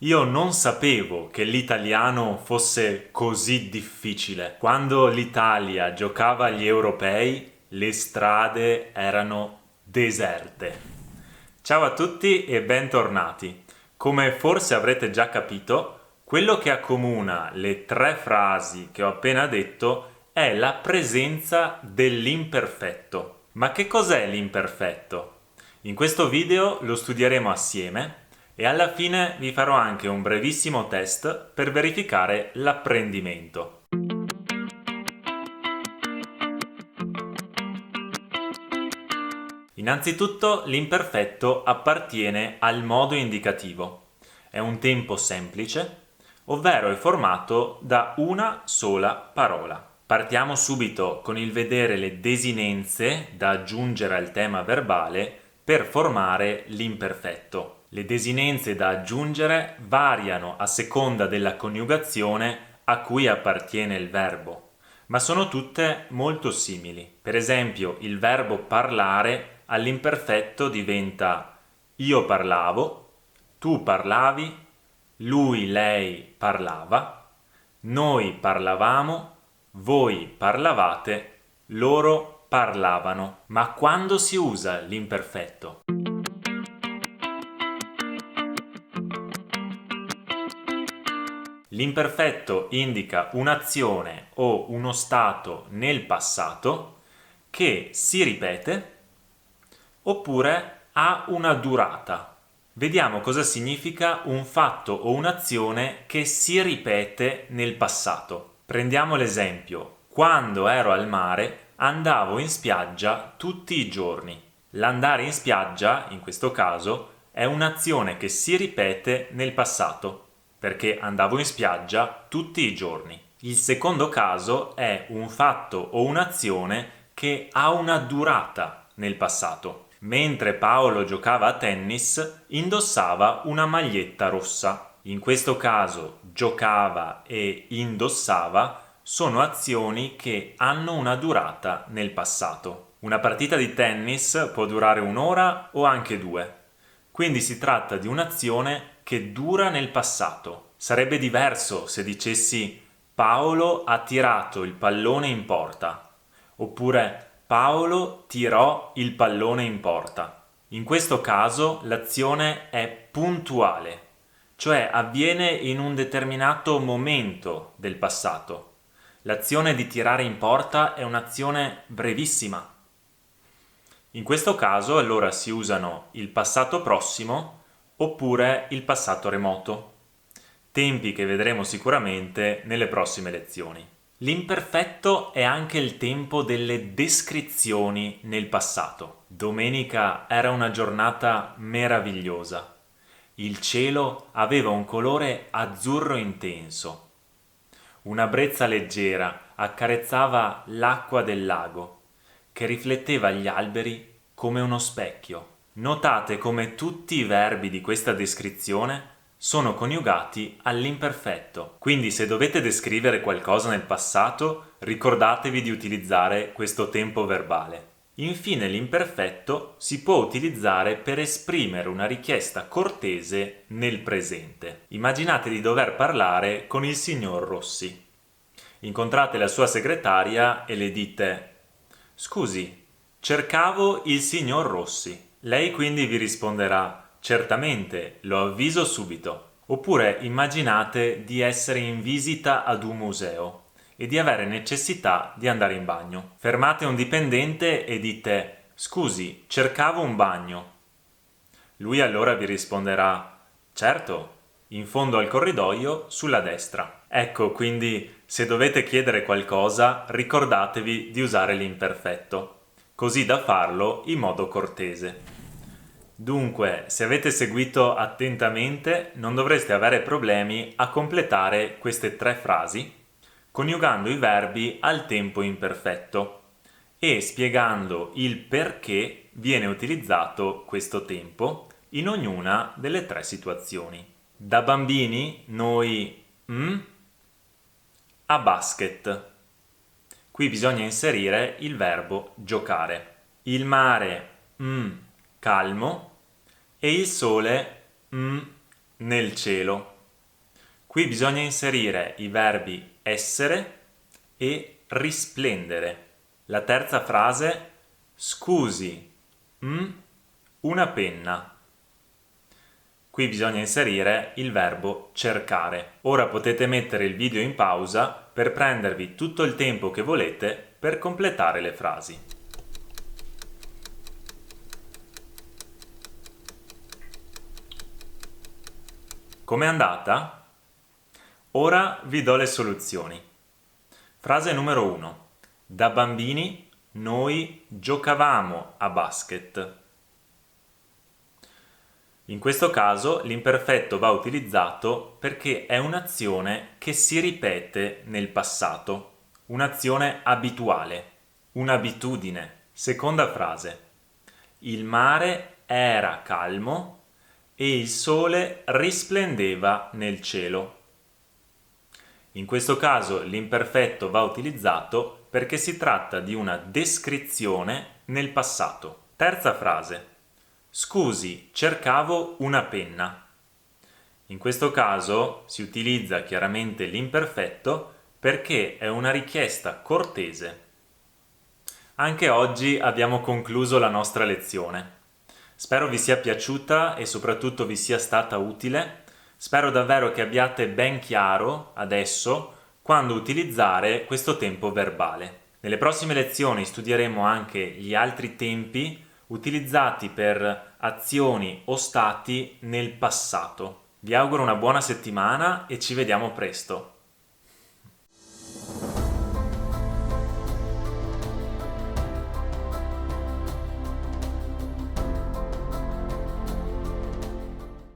Io non sapevo che l'italiano fosse così difficile. Quando l'Italia giocava agli europei, le strade erano deserte. Ciao a tutti e bentornati. Come forse avrete già capito, quello che accomuna le tre frasi che ho appena detto è la presenza dell'imperfetto. Ma che cos'è l'imperfetto? In questo video lo studieremo assieme e alla fine vi farò anche un brevissimo test per verificare l'apprendimento. Innanzitutto, l'imperfetto appartiene al modo indicativo. È un tempo semplice, ovvero è formato da una sola parola. Partiamo subito con il vedere le desinenze da aggiungere al tema verbale per formare l'imperfetto. Le desinenze da aggiungere variano a seconda della coniugazione a cui appartiene il verbo, ma sono tutte molto simili. Per esempio, il verbo parlare all'imperfetto diventa io parlavo, tu parlavi, lui, lei parlava, noi parlavamo, voi parlavate, loro parlavano. Ma quando si usa l'imperfetto? L'imperfetto indica un'azione o uno stato nel passato che si ripete oppure ha una durata. Vediamo cosa significa un fatto o un'azione che si ripete nel passato. Prendiamo l'esempio: quando ero al mare andavo in spiaggia tutti i giorni. L'andare in spiaggia, in questo caso, è un'azione che si ripete nel passato, perché andavo in spiaggia tutti i giorni. Il secondo caso è un fatto o un'azione che ha una durata nel passato. Mentre Paolo giocava a tennis, indossava una maglietta rossa. In questo caso, giocava e indossava sono azioni che hanno una durata nel passato. Una partita di tennis può durare un'ora o anche due. Quindi si tratta di un'azione che dura nel passato. Sarebbe diverso se dicessi Paolo ha tirato il pallone in porta, oppure Paolo tirò il pallone in porta. In questo caso l'azione è puntuale, cioè avviene in un determinato momento del passato. L'azione di tirare in porta è un'azione brevissima. In questo caso allora si usano il passato prossimo oppure il passato remoto, tempi che vedremo sicuramente nelle prossime lezioni. L'imperfetto è anche il tempo delle descrizioni nel passato. Domenica era una giornata meravigliosa. Il cielo aveva un colore azzurro intenso. Una brezza leggera accarezzava l'acqua del lago, che rifletteva gli alberi come uno specchio. Notate come tutti i verbi di questa descrizione sono coniugati all'imperfetto. Quindi se dovete descrivere qualcosa nel passato, ricordatevi di utilizzare questo tempo verbale. Infine l'imperfetto si può utilizzare per esprimere una richiesta cortese nel presente. Immaginate di dover parlare con il signor Rossi. Incontrate la sua segretaria e le dite: «Scusi, cercavo il signor Rossi». Lei quindi vi risponderà: «Certamente, lo avviso subito». Oppure immaginate di essere in visita ad un museo e di avere necessità di andare in bagno. Fermate un dipendente e dite: «Scusi, cercavo un bagno». Lui allora vi risponderà: «Certo, in fondo al corridoio sulla destra». Ecco, quindi se dovete chiedere qualcosa, ricordatevi di usare l'imperfetto, così da farlo in modo cortese. Dunque, se avete seguito attentamente, non dovreste avere problemi a completare queste tre frasi, coniugando i verbi al tempo imperfetto e spiegando il perché viene utilizzato questo tempo in ognuna delle tre situazioni. Da bambini noi a basket. Qui bisogna inserire il verbo giocare. Il mare calmo e il sole nel cielo. Qui bisogna inserire i verbi essere e risplendere. La terza frase, scusi, una penna. Qui bisogna inserire il verbo cercare. Ora potete mettere il video in pausa per prendervi tutto il tempo che volete per completare le frasi. Com'è andata? Ora vi do le soluzioni. Frase numero 1. Da bambini noi giocavamo a basket. In questo caso l'imperfetto va utilizzato perché è un'azione che si ripete nel passato, un'azione abituale, un'abitudine. Seconda frase. Il mare era calmo e il sole risplendeva nel cielo. In questo caso l'imperfetto va utilizzato perché si tratta di una descrizione nel passato. Terza frase. Scusi, cercavo una penna. In questo caso si utilizza chiaramente l'imperfetto perché è una richiesta cortese. Anche oggi abbiamo concluso la nostra lezione. Spero vi sia piaciuta e soprattutto vi sia stata utile. Spero davvero che abbiate ben chiaro adesso quando utilizzare questo tempo verbale. Nelle prossime lezioni studieremo anche gli altri tempi utilizzati per azioni o stati nel passato. Vi auguro una buona settimana e ci vediamo presto.